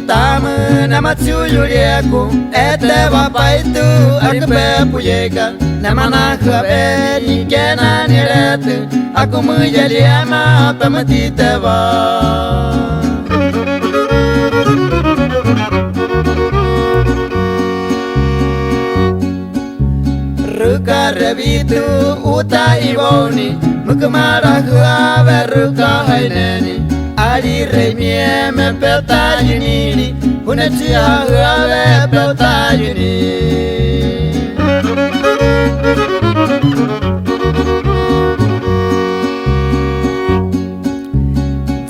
tamu nama tsuyuriaku ete wapaitu aripe puyeka nama nakhabe nikena niretu aku mujaliama pamatiteva ruka revitu uta iboni mukmara khave ruka haineni ari remie me peta yunini unachi khave peta yuni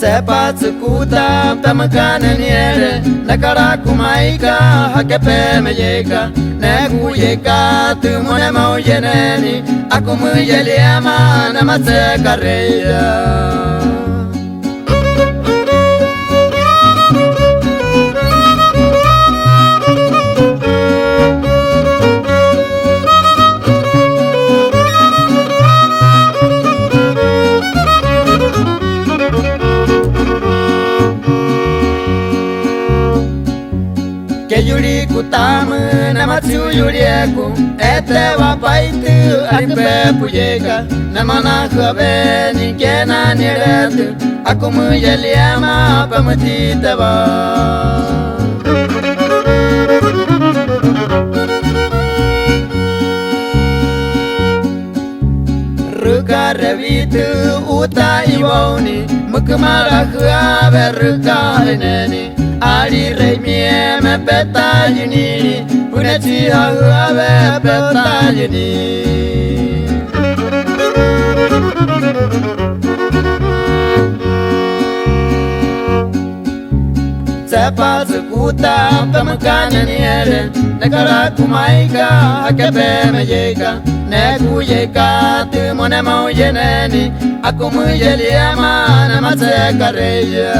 sepa tsukuta tamakana niere nakara kumaika hakepe meyeka nekuyeka tumone mauyeneni akumuyeliama namatekareya Yuri kutamu nama tsuyuriaku ete wapaitu aripe puyeka nama nakhabe nikena niretu aku mujaliama pamatiteva ruka revitu uta iboni mukmara khave ruka haineni ari remie me peta yunini unachi khave peta yuni sepa tsukuta tamakana niere nakara kumaika hakepe meyeka nekuyeka tumone mauyeneni aku mujaliama namatekareya